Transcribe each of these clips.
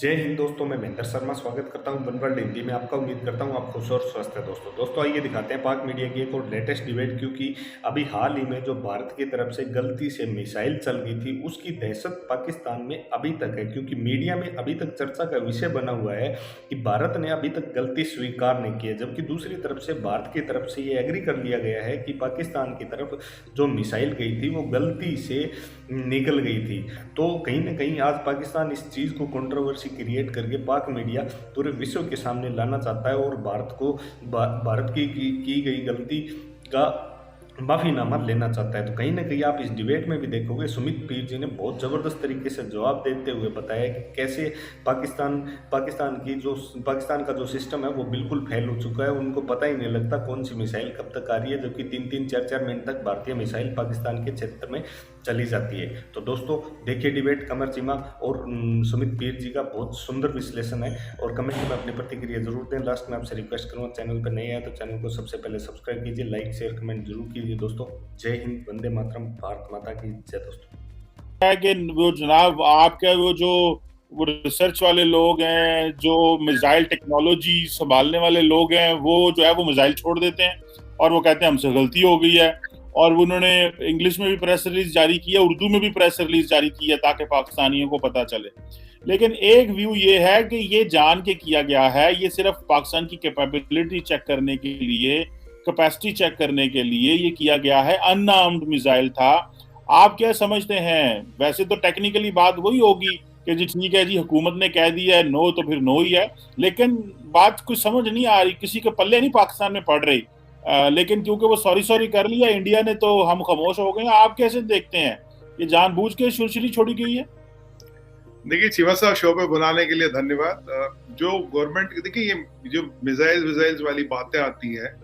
जय हिंद दोस्तों, मैं महेंद्र शर्मा स्वागत करता हूं वन वर्ल्ड हिंदी में आपका। उम्मीद करता हूं आप खुश और स्वस्थ हैं। दोस्तों आइए दिखाते हैं पाक मीडिया की एक और लेटेस्ट डिबेट, क्योंकि अभी हाल ही में जो भारत की तरफ से गलती से मिसाइल चल गई थी उसकी दहशत पाकिस्तान में अभी तक है। क्योंकि मीडिया में अभी तक चर्चा का विषय बना हुआ है कि भारत ने अभी तक गलती स्वीकार नहीं की है, जबकि दूसरी तरफ से भारत की तरफ से ये एग्री कर लिया गया है कि पाकिस्तान की तरफ जो मिसाइल गई थी वो गलती से निकल गई थी। तो कहीं ना कहीं आज पाकिस्तान इस चीज़ को कंट्रोवर्सी क्रिएट करके पाक मीडिया पूरे विश्व के सामने लाना चाहता है और भारत को भारत की गई गलती का माफीनामा लेना चाहता है। तो कहीं ना कहीं आप इस डिबेट में भी देखोगे सुमित पीर जी ने बहुत ज़बरदस्त तरीके से जवाब देते हुए बताया कि कैसे पाकिस्तान पाकिस्तान का जो सिस्टम है वो बिल्कुल फेल हो चुका है। उनको पता ही नहीं लगता कौन सी मिसाइल कब तक आ रही है, जबकि 3-3 4-4 मिनट तक भारतीय मिसाइल पाकिस्तान के क्षेत्र में चली जाती है। तो दोस्तों देखिए डिबेट, कमर चीमा और सुमित पीर जी का बहुत सुंदर विश्लेषण है। और कमेंट में अपनी प्रतिक्रिया जरूर दें। लास्ट में आपसे रिक्वेस्ट करूँगा, चैनल पर नए आए तो चैनल को सबसे पहले सब्सक्राइब कीजिए, लाइक शेयर कमेंट जरूर कीजिए। दोस्तों जय हिंद, वंदे मातरम, भारत माता की जय। दोस्तों है कि वो जनाब आपके वो रिसर्च वाले लोग हैं, जो मिसाइल टेक्नोलॉजी संभालने वाले लोग हैं, वो जो है वो मिसाइल छोड़ देते हैं और वो कहते हैं हमसे गलती हो गई है। और उन्होंने इंग्लिश में भी प्रेस रिलीज जारी की है, उर्दू में भी प्रेस रिलीज जारी की है ताकि पाकिस्तानियों को पता चले। लेकिन एक व्यू ये है कि ये जान के किया गया है, ये सिर्फ पाकिस्तान की कैपेबिलिटी चेक करने के लिए, कैपेसिटी चेक करने के लिए ये किया गया है। अनआर्म्ड मिसाइल था। आप क्या समझते हैं? वैसे तो टेक्निकली बात वही होगी कि जी ठीक है जी, हुकूमत ने कह दिया है नो तो फिर नो ही है, लेकिन बात कुछ समझ नहीं आ रही, किसी के पल्ले नहीं पाकिस्तान में पड़ रही। लेकिन क्योंकि वो सॉरी सॉरी कर लिया इंडिया ने तो हम खामोश हो गए। आप कैसे देखते हैं? ये जानबूझ के सुरसरी छोड़ी गई है? देखिए चीमा साहब, शो पे बुलाने के लिए धन्यवाद। जो गवर्नमेंट, देखिए ये जो मिसाइल्स वाली बातें आती है,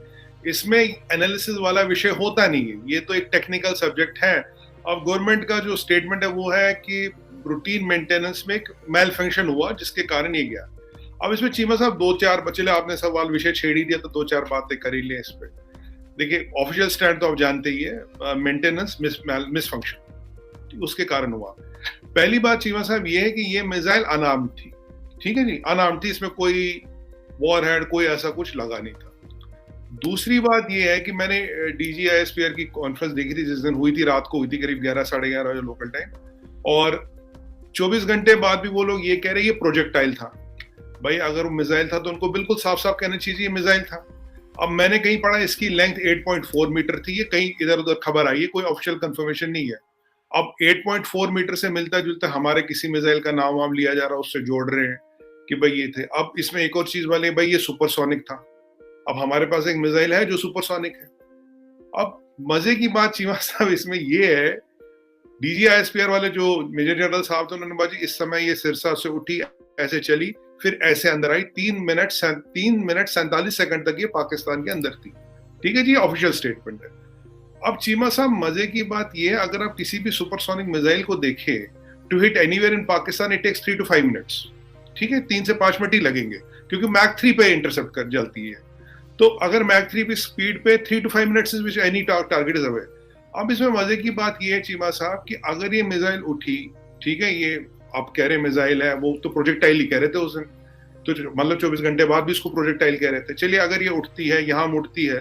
इसमें एनालिसिस वाला विषय होता नहीं है, ये तो एक टेक्निकल सब्जेक्ट है। अब गवर्नमेंट का जो स्टेटमेंट है वो है कि रूटीन मेंटेनेंस में एक मेल फंक्शन हुआ जिसके कारण ये गया। अब इसमें चीमा साहब दो चार, चले आपने सवाल विषय छेड़ ही दिया तो दो चार बातें कर ही लें इस पे। देखिए ऑफिशियल स्टैंड तो आप जानते ही है, मेंटेनेंस मिस फंक्शन उसके कारण हुआ। पहली बात चीमा साहब ये है कि ये मिसाइल अनार्म्ड थी, ठीक है जी, अनार्म्ड थी, इसमें कोई वॉर हेड कोई ऐसा कुछ लगा नहीं था। दूसरी बात ये है कि मैंने DGISPR की कॉन्फ्रेंस देखी थी, जिस दिन हुई थी, रात को हुई थी, करीब 11 साढ़े 11 बजे लोकल टाइम, और 24 घंटे बाद भी वो लोग ये कह रहे ये प्रोजेक्टाइल था। भाई अगर वो मिसाइल था तो उनको बिल्कुल साफ साफ कहना चाहिए ये मिसाइल था। अब मैंने कहीं पढ़ा इसकी लेंथ 8.4 मीटर थी, ये कहीं इधर उधर खबर आई है, कोई ऑफिशियल कंफर्मेशन नहीं है। अब 8.4 मीटर से मिलता जुलता हमारे किसी मिसाइल का नाम वाम लिया जा रहा है, उससे जोड़ रहे हैं कि भाई ये थे। अब इसमें एक और चीज वाले, भाई ये सुपरसोनिक था। अब हमारे पास एक मिसाइल है जो सुपरसोनिक है। अब मजे की बात चीमा साहब इसमें ये है, DGISPR वाले जो मेजर जनरल साहब थे, उन्होंने बाजी इस समय ये सिरसा से उठी, ऐसे चली, फिर ऐसे अंदर आई, 3 मिनट 47 सेकंड तक ये पाकिस्तान के अंदर थी। ठीक है जी, ऑफिशियल स्टेटमेंट है। अब चीमा साहब मजे की बात ये है, अगर आप किसी भी सुपरसोनिक मिसाइल को देखें, to hit anywhere in Pakistan it takes 3 to 5 minutes. ठीक है, 3 से 5 मिनट ही लगेंगे, क्योंकि मैक 3 पे इंटरसेप्ट कर जाती है। तो अगर मैक 3 की स्पीड पे 3 to 5 minutes is which any target is away. अब इसमें मजे की बात ये है चीमा साहब कि अगर ये मिसाइल उठी, ठीक है, ये आप कह रहे मिसाइल है, वो तो प्रोजेक्टाइल ही कह रहे थे उस दिन, तो मतलब 24 घंटे बाद भी इसको प्रोजेक्टाइल कह रहे थे। चलिए अगर ये उठती है, यहाँ उठती है,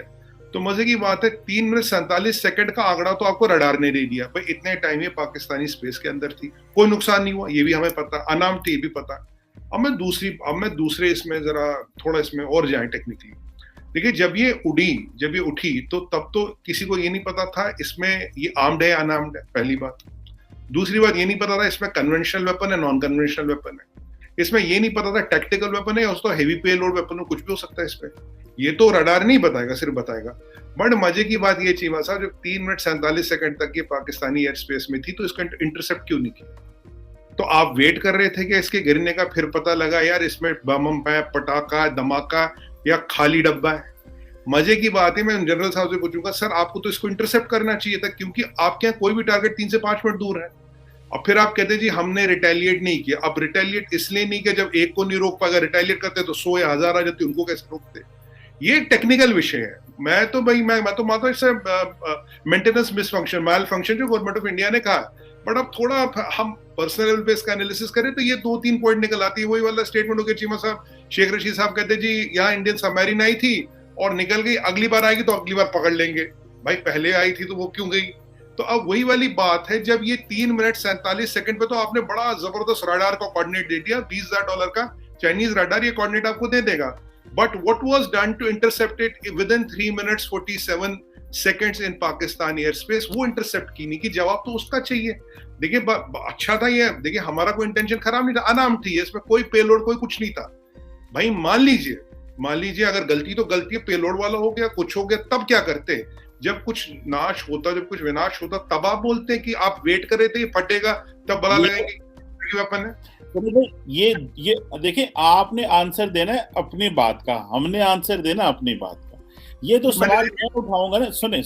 तो मजे की बात है 3 मिनट 47 सेकंड का आंकड़ा तो आपको रडार ने दे दिया। भाई इतने टाइम ये पाकिस्तानी स्पेस के अंदर थी, कोई नुकसान नहीं हुआ, ये भी हमें पता, अनाम थी ये भी पता। अब मैं दूसरे इसमें जरा थोड़ा इसमें और जाए टेक्निकली। देखिए जब ये उठी तो तब तो किसी को ये नहीं पता था इसमें ये आर्म्ड है या अनआर्म्ड है, पहली बात। दूसरी बात ये नहीं पता था इसमें कन्वेंशनल वेपन है नॉन कन्वेंशनल वेपन है। इसमें ये नहीं पता था टैक्टिकल वेपन है या उसका हेवी पेलोड वेपन है, कुछ भी हो सकता है इस पे। ये तो रडार नहीं बताएगा, सिर्फ बताएगा। बट मजे की बात ये चीमा साहब, जब 3 मिनट 47 सेकंड तक ये पाकिस्तानी एयर स्पेस में थी तो इसका इंटरसेप्ट क्यों नहीं किया? तो आप वेट कर रहे थे कि इसके गिरने का, फिर पता लगा यार इसमें बम है, पटाखा, धमाका या खाली डब्बा है। मजे की बात है, मैं जनरल साहब से पूछूंगा सर आपको तो इसको इंटरसेप्ट करना चाहिए था, क्योंकि आपके यहाँ कोई भी टारगेट 3 से 5 मिनट दूर है। अब फिर आप कहते जी हमने रिटेलिएट नहीं किया। अब रिटेलिएट इसलिए नहीं किया, जब एक को नहीं रोक पाएगा, रिटेलिएट करते तो 100 या 1000 आ जाते, उनको कैसे रोकते? ये टेक्निकल विषय है। मैं तो मानता हूँ मेंटेनेंस मिस फंक्शन, मैल फंक्शन जो गवर्नमेंट ऑफ इंडिया ने कहा। बट अब थोड़ा हम पर्सनल लेवल पे इसका एनालिसिस करें तो ये 2-3 पॉइंट निकल आती है। वही वाला स्टेटमेंट हो गया चीमा साहब, शेख रशीद साहब कहते जी यहाँ इंडियन सबमरीन आई थी और निकल गई, अगली बार आएगी तो अगली बार पकड़ लेंगे। भाई पहले आई थी तो वो क्यों गई? तो अब वही वाली बात है, जब ये 3 मिनट 47 सेकंड पे तो आपने बड़ा जबरदस्त रडार का कोऑर्डिनेट दे दिया, $20,000 का चाइनीज रडार ये कोऑर्डिनेट आपको दे देगा। But what was done to intercept it with in 3 minutes 47 seconds in Pakistan air space, वो इंटरसेप्ट की नहीं कि जवाब तो उसका चाहिए। देखिए अच्छा था ये, देखिए हमारा कोई इंटेंशन खराब नहीं था, अनाम थी, इसमें कोई पेलोड कोई कुछ नहीं था। भाई मान लीजिए अगर गलती तो गलती है, पेलोड वाला हो गया, कुछ हो गया, तब क्या करते? जब कुछ नाश होता, जब कुछ विनाश होता, तब आप बोलते हैं कि आप वेट कर रहे थे, ये फटेगा तब बड़ा लगेगी वेपन है। तो ये देखिए, आपने आंसर देना है अपनी बात का, हमने आंसर देना अपनी बात का। ये तो सवाल मैं उठाऊंगा ना, सुने,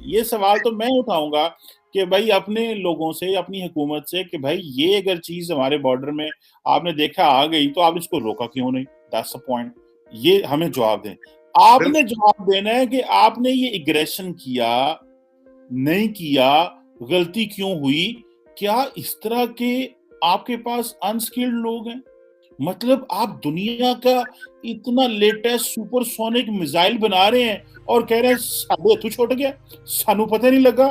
ये सवाल तो मैं उठाऊंगा कि भाई अपने लोगों से, अपनी हुकूमत से, कि भाई ये अगर चीज हमारे बॉर्डर में आपने देखा आ गई तो आप इसको रोका क्यों नहीं? That's the point. ये हमें जवाब दें। आपने जवाब देना है कि आपने ये एग्रेशन किया, नहीं किया, गलती क्यों हुई? क्या इस तरह के आपके पास अनस्किल्ड लोग हैं? मतलब आप दुनिया का इतना लेटेस्ट सुपरसोनिक मिसाइल बना रहे हैं और कह रहे हैं साडे हथों छुट गया, सानू पता नहीं लगा,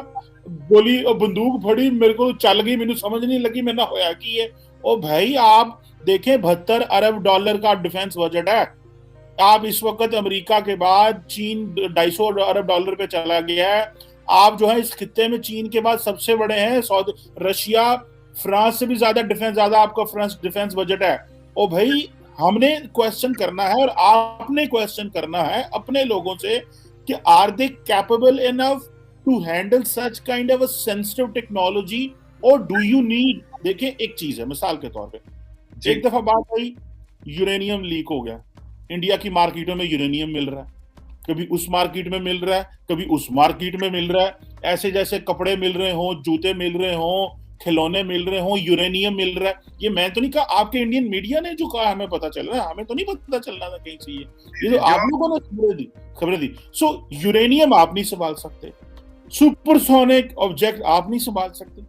गोली और बंदूक फड़ी, मेरे को चल गई, मैंने समझ नहीं लगी मैंने होया की है। ओ भाई आप देखें, $72 अरब का डिफेंस बजट है। आप इस वक्त अमेरिका के बाद चीन $250 अरब पे चला गया है। आप जो है इस खित्ते में चीन के बाद सबसे बड़े हैं। रशिया, फ्रांस से भी ज्यादा आपका फ्रांस डिफेंस बजट है। ओ भाई हमने क्वेश्चन करना है और आपने क्वेश्चन करना है अपने लोगों से कि are they capable enough to handle such kind of a sensitive technology, और डू यू नीड। देखिए एक चीज है, मिसाल के तौर पे एक दफा बात आई, यूरेनियम लीक हो गया, इंडिया की मार्केटों में यूरेनियम मिल रहा है, कभी उस मार्केट में मिल रहा है, कभी उस मार्केट में मिल रहा है। ऐसे जैसे कपड़े मिल रहे हो, जूते मिल रहे हो, खिलौने मिल रहे हो, यूरेनियम मिल रहा है। ये मैं तो नहीं कहा, आपके इंडियन मीडिया ने जो कहा हमें पता चल रहा है, हमें तो नहीं पता चलना था कहीं से। ये तो आप लोगों ने खबरें दी। सो यूरेनियम आप नहीं संभाल सकते, सुपरसोनिक ऑब्जेक्ट आप नहीं संभाल सकते,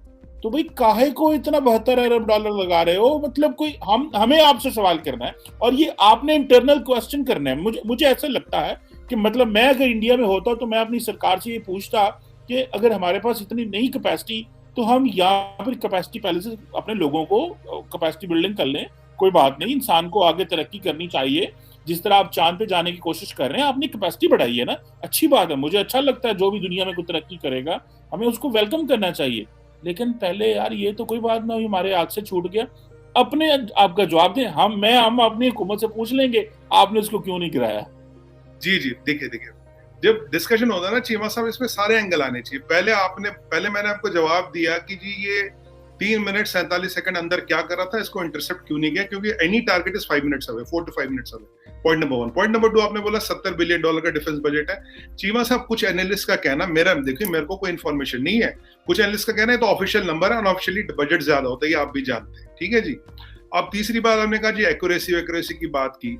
तो भाई काहे को इतना $72 अरब लगा रहे हो? मतलब कोई हमें आपसे सवाल करना है और ये आपने इंटरनल क्वेश्चन करना है। मुझे ऐसा लगता है कि मतलब मैं अगर इंडिया में होता तो मैं अपनी सरकार से ये पूछता कि अगर हमारे पास इतनी नई कैपेसिटी, तो हम यहाँ पर कैपेसिटी पहले से अपने लोगों को कैपेसिटी बिल्डिंग कर लें। कोई बात नहीं, इंसान को आगे तरक्की करनी चाहिए। जिस तरह आप चांद पे जाने की कोशिश कर रहे हैं, आपने कैपेसिटी बढ़ाई है ना, अच्छी बात है। मुझे अच्छा लगता है जो भी दुनिया में कोई तरक्की करेगा, हमें उसको वेलकम करना चाहिए। लेकिन पहले यार ये तो कोई बात ना हुई, हमारे हाथ से छूट गया। अपने आपका जवाब दें। हम अपनी हुकूमत से पूछ लेंगे आपने उसको क्यों नहीं गिराया। जी देखिए जब डिस्कशन होता है ना चीमा साहब, इसमें सारे एंगल आने चाहिए। पहले मैंने आपको जवाब दिया कि जी ये 3 मिनट 47 सेकंड अंदर क्या कर रहा था, इसको इंटरसेप्ट क्यों नहीं किया, क्योंकि any target is 5 minutes away, 4 to 5 minutes away. Point number 1। Point number 2, आपने बोला $70 बिलियन का डिफेंस बजट है। चीमा साहब कुछ एनालिस्ट का कहना, मेरे को कोई इन्फॉर्मेशन नहीं है, कुछ एनालिस्ट का कहना है तो ऑफिशियल नंबर है, अनऑफिशियली बजट ज्यादा होता है, ये आप भी जानते हैं, ठीक है जी। अब तीसरी बात हमने कहा जी एक्यूरेसी की बात की।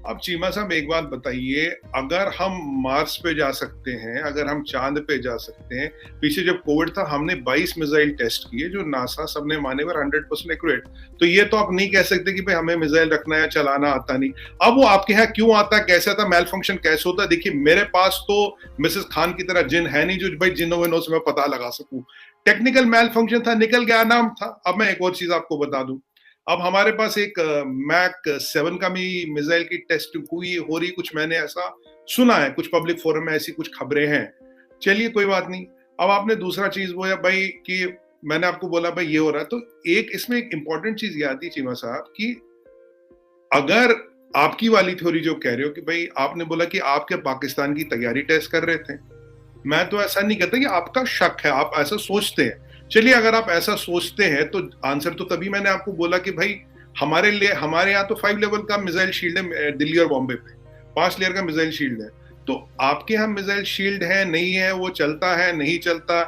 अब चीमा साहब एक बात बताइए, अगर हम मार्स पे जा सकते हैं, अगर हम चांद पे जा सकते हैं, पीछे जब कोविड था हमने 22 मिसाइल टेस्ट किए जो नासा सबने माने वर 100% एक्यूरेट, तो ये तो आप नहीं कह सकते कि भाई हमें मिसाइल रखना या चलाना आता नहीं। अब वो आपके यहाँ क्यों आता है, कैसे आता, मेल फंक्शन कैसे होता है? देखिए मेरे पास तो मिसेस खान की तरह जिन है नहीं जो भाई जिनों विनों से मैं पता लगा सकूं। टेक्निकल मेल फंक्शन था, निकल गया, नाम था। अब मैं एक और चीज आपको बता दूं, अब हमारे पास एक मैक 7 का भी मिसाइल की टेस्ट हो रही, कुछ मैंने ऐसा सुना है, कुछ पब्लिक फोरम में ऐसी कुछ खबरें हैं। चलिए कोई बात नहीं। अब आपने दूसरा चीज बोला भाई कि मैंने आपको बोला भाई ये हो रहा है, तो एक इसमें एक इंपॉर्टेंट चीज ये आती है चीमा साहब कि अगर आपकी वाली थ्योरी जो कह रहे हो कि भाई आपने बोला कि आपके पाकिस्तान की तैयारी टेस्ट कर रहे थे, मैं तो ऐसा नहीं कहता कि आपका शक है, आप ऐसा सोचते हैं। चलिए अगर आप ऐसा सोचते हैं तो आंसर तो तभी मैंने आपको बोला कि भाई हमारे यहाँ तो 5 लेवल का मिसाइल शील्ड है दिल्ली और बॉम्बे पे, 5 लेयर का मिसाइल शील्ड है। तो आपके यहाँ मिसाइल शील्ड है नहीं है, वो चलता है नहीं चलता,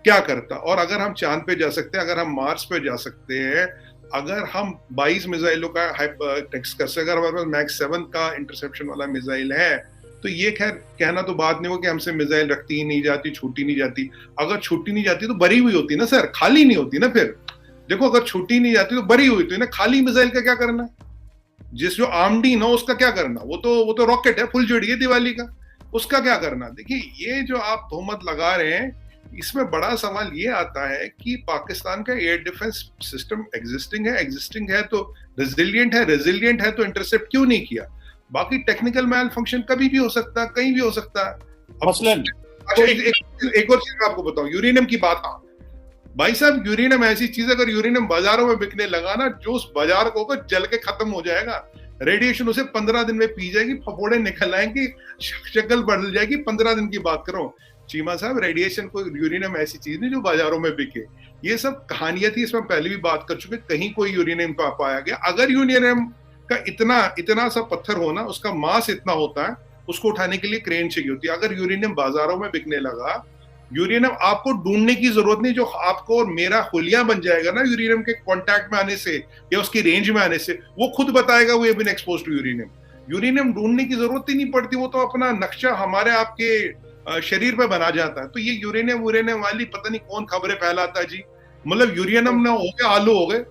क्या करता? और अगर हम चांद पे जा सकते हैं, अगर हम मार्स पे जा सकते हैं, अगर हम 22 मिसाइलों का टेक्स्ट कर सकते, अगर हमारे पास मैक 7 का इंटरसेप्शन वाला मिसाइल है, तो ये खैर कहना तो बात नहीं हो कि हमसे मिसाइल रखती ही नहीं जाती, छूटी नहीं जाती। अगर छूटी नहीं जाती तो भरी हुई होती ना सर, खाली नहीं होती ना। फिर देखो, अगर छूटी नहीं जाती तो भरी हुई होती ना, खाली मिसाइल का क्या करना है? जिस जो आर्मडी ना उसका क्या करना? वो तो रॉकेट है, फुलझड़ी है दिवाली का, उसका क्या करना? देखिए, ये जो आप तोहमत लगा रहे हैं, इसमें बड़ा सवाल ये आता है कि पाकिस्तान का एयर डिफेंस सिस्टम एग्जिस्टिंग है तो रेजिलियंट है तो इंटरसेप्ट क्यों नहीं किया? बाकी टेक्निकल मैल फंक्शन कभी भी हो सकता है, कहीं भी हो सकता है। मसलन अच्छा, एक और चीज मैं आपको बताऊं, यूरेनियम की बात। हाँ भाई साहब, यूरेनियम ऐसी चीज है, अगर यूरेनियम बाजारों में बिकने लगा ना, जो उस बाजार को जल के खत्म हो जाएगा। रेडिएशन उसे 15 दिन में पी जाएगी, फफोड़े निकल आएंगे, शक्ल बदल जाएगी। 15 दिन की बात करो चीमा साहब, रेडिएशन को, यूरेनियम ऐसी चीज नहीं जो बाजारों में बिके। ये सब कहानियां थी, इसमें पहले भी बात कर चुके, कहीं कोई यूरेनियम पाया गया। अगर यूरेनियम का इतना सा पत्थर होना, उसका मास इतना होता है, उसको उठाने के लिए क्रेन चाहिए होती है। अगर यूरेनियम बाजारों में बिकने लगा, यूरेनियम आपको ढूंढने की जरूरत नहीं, जो आपको और मेरा हुलिया बन जाएगा ना यूरेनियम के कांटेक्ट में आने से या उसकी रेंज में आने से, वो खुद बताएगा we have been exposed to uranium. Uranium ढूंढने की जरूरत ही नहीं पड़ती, वो तो अपना नक्शा हमारे आपके शरीर पे बना जाता है। तो ये यूरेनियम वाली पता नहीं कौन खबरें फैलाता है जी। मतलब यूरेनियम ना हो गए, आलू हो गए।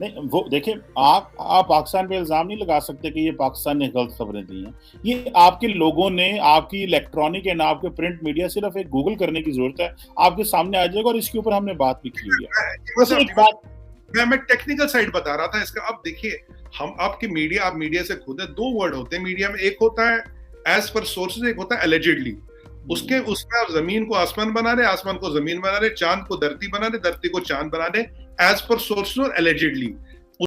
नहीं, वो देखिए, आप पाकिस्तान पे इल्जाम नहीं लगा सकते कि ये पाकिस्तान ने गलत खबरें दी हैं। ये आपके लोगों ने, आपकी इलेक्ट्रॉनिक एंड आपके प्रिंट मीडिया, सिर्फ एक गूगल करने की जरूरत है, आपके सामने आ जाएगा। और इसके ऊपर हमने बात भी की हुई है। मैं टेक्निकल साइड बता रहा था इसका। अब देखिए, हम आपकी मीडिया, आप मीडिया से खुद है, दो वर्ड होते हैं मीडिया में। एक होता है एज पर सोर्सेज, एक होता है एलिजिडली। उसमें आप जमीन को आसमान बना रहे, आसमान को जमीन बना रहे, चांद को धरती बना रहे, धरती को चांद बना रहे, एज पर सोर्सेज और एलिजिडली।